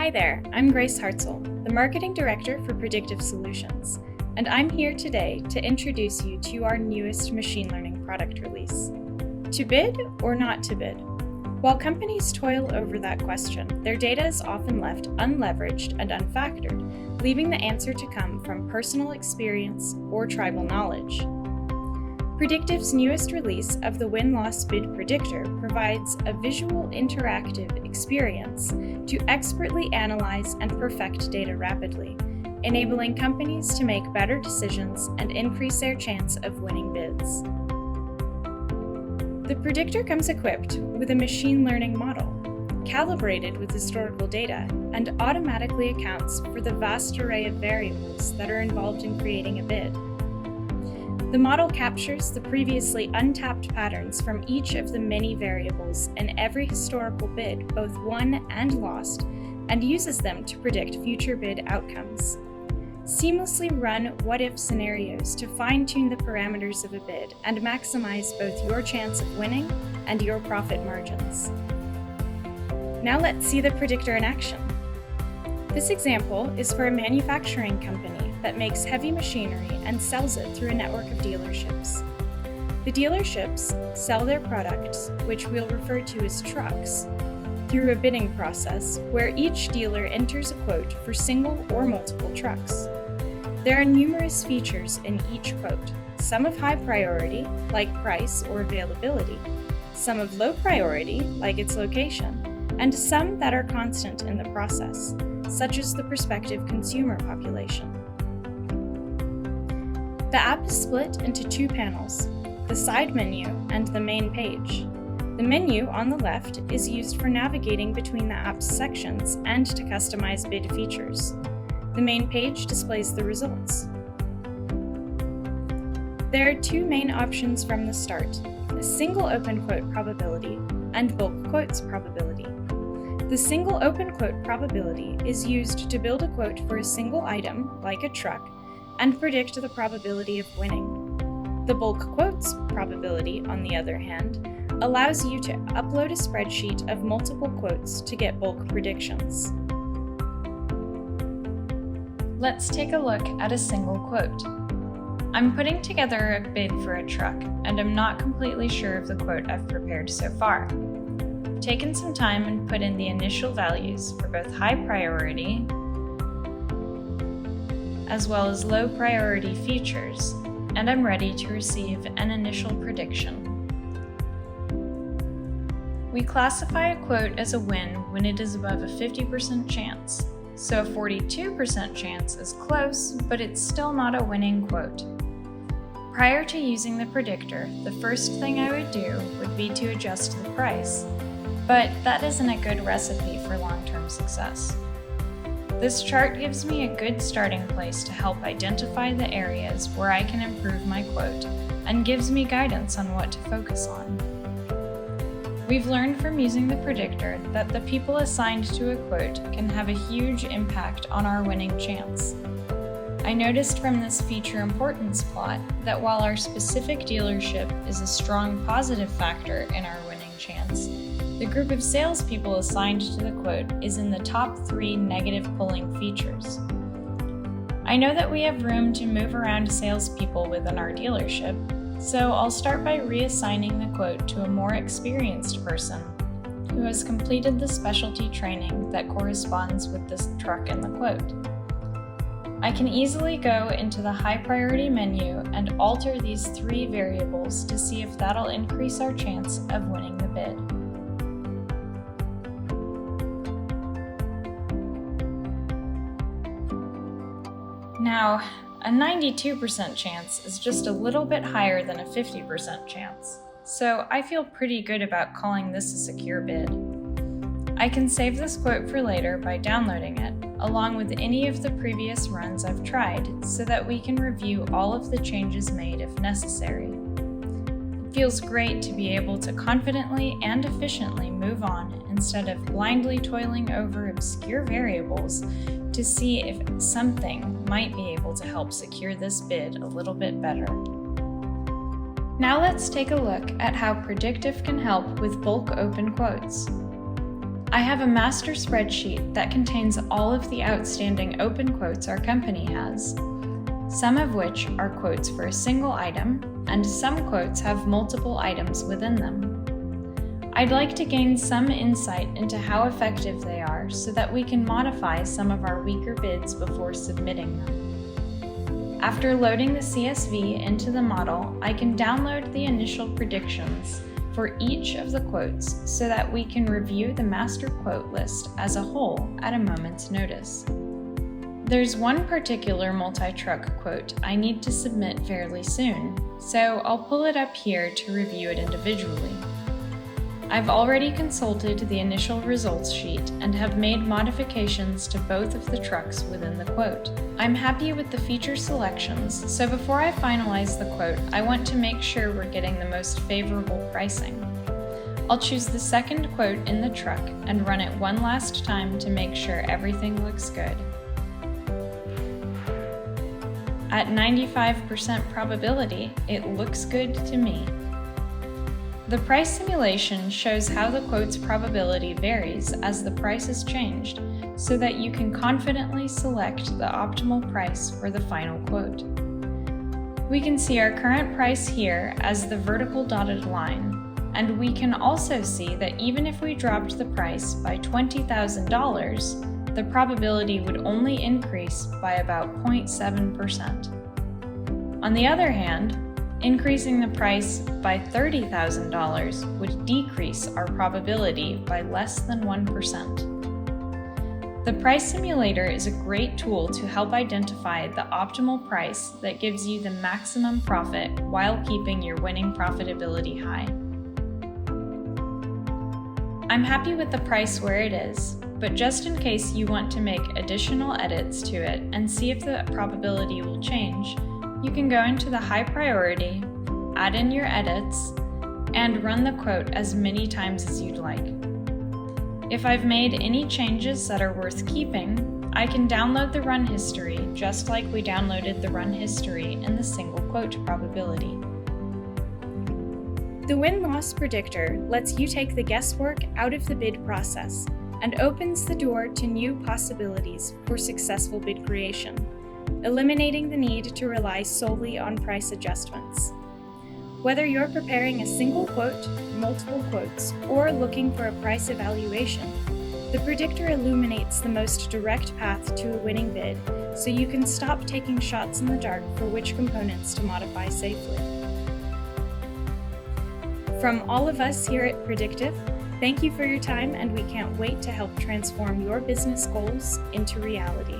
Hi there, I'm Grace Hartzell, the Marketing Director for Predictive Solutions, and I'm here today to introduce you to our newest machine learning product release. To bid or not to bid? While companies toil over that question, their data is often left unleveraged and unfactored, leaving the answer to come from personal experience or tribal knowledge. Predictive's newest release of the Win-Loss Bid Predictor provides a visual interactive experience to expertly analyze and perfect data rapidly, enabling companies to make better decisions and increase their chance of winning bids. The Predictor comes equipped with a machine learning model, calibrated with historical data, and automatically accounts for the vast array of variables that are involved in creating a bid. The model captures the previously untapped patterns from each of the many variables in every historical bid, both won and lost, and uses them to predict future bid outcomes. Seamlessly run what-if scenarios to fine-tune the parameters of a bid and maximize both your chance of winning and your profit margins. Now let's see the Predictor in action. This example is for a manufacturing company that makes heavy machinery and sells it through a network of dealerships. The dealerships sell their products, which we'll refer to as trucks, through a bidding process where each dealer enters a quote for single or multiple trucks. There are numerous features in each quote, some of high priority, like price or availability, some of low priority, like its location, and some that are constant in the process, such as the prospective consumer population. The app is split into two panels, the side menu and the main page. The menu on the left is used for navigating between the app's sections and to customize bid features. The main page displays the results. There are two main options from the start, a single open quote probability and bulk quotes probability. The single open quote probability is used to build a quote for a single item, like a truck, and predict the probability of winning. The bulk quotes probability, on the other hand, allows you to upload a spreadsheet of multiple quotes to get bulk predictions. Let's take a look at a single quote. I'm putting together a bid for a truck, and I'm not completely sure of the quote I've prepared so far. I've taken some time and put in the initial values for both high priority as well as low priority features, and I'm ready to receive an initial prediction. We classify a quote as a win when it is above a 50% chance, so a 42% chance is close, but it's still not a winning quote. Prior to using the predictor, the first thing I would do would be to adjust the price, but that isn't a good recipe for long-term success. This chart gives me a good starting place to help identify the areas where I can improve my quote and gives me guidance on what to focus on. We've learned from using the predictor that the people assigned to a quote can have a huge impact on our winning chance. I noticed from this feature importance plot that while our specific dealership is a strong positive factor in our winning chance, the group of salespeople assigned to the quote is in the top 3 negative pulling features. I know that we have room to move around salespeople within our dealership, so I'll start by reassigning the quote to a more experienced person who has completed the specialty training that corresponds with this truck in the quote. I can easily go into the high priority menu and alter these 3 variables to see if that'll increase our chance of winning the bid. Now, a 92% chance is just a little bit higher than a 50% chance, so I feel pretty good about calling this a secure bid. I can save this quote for later by downloading it, along with any of the previous runs I've tried, so that we can review all of the changes made if necessary. It feels great to be able to confidently and efficiently move on instead of blindly toiling over obscure variables to see if something might be able to help secure this bid a little bit better. Now let's take a look at how Predictive can help with bulk open quotes. I have a master spreadsheet that contains all of the outstanding open quotes our company has, some of which are quotes for a single item, and some quotes have multiple items within them. I'd like to gain some insight into how effective they are so that we can modify some of our weaker bids before submitting them. After loading the CSV into the model, I can download the initial predictions for each of the quotes so that we can review the master quote list as a whole at a moment's notice. There's one particular multi-truck quote I need to submit fairly soon, so I'll pull it up here to review it individually. I've already consulted the initial results sheet and have made modifications to both of the trucks within the quote. I'm happy with the feature selections, so before I finalize the quote, I want to make sure we're getting the most favorable pricing. I'll choose the second quote in the truck and run it one last time to make sure everything looks good. At 95% probability, it looks good to me. The price simulation shows how the quote's probability varies as the price is changed, so that you can confidently select the optimal price for the final quote. We can see our current price here as the vertical dotted line, and we can also see that even if we dropped the price by $20,000, the probability would only increase by about 0.7%. On the other hand, increasing the price by $30,000 would decrease our probability by less than 1%. The price simulator is a great tool to help identify the optimal price that gives you the maximum profit while keeping your winning profitability high. I'm happy with the price where it is, but just in case you want to make additional edits to it and see if the probability will change, you can go into the high priority, add in your edits, and run the quote as many times as you'd like. If I've made any changes that are worth keeping, I can download the run history just like we downloaded the run history in the single quote probability. The win-loss predictor lets you take the guesswork out of the bid process and opens the door to new possibilities for successful bid creation, eliminating the need to rely solely on price adjustments. Whether you're preparing a single quote, multiple quotes, or looking for a price evaluation, the predictor illuminates the most direct path to a winning bid, so you can stop taking shots in the dark for which components to modify safely. From all of us here at Predictive, thank you for your time, and we can't wait to help transform your business goals into reality.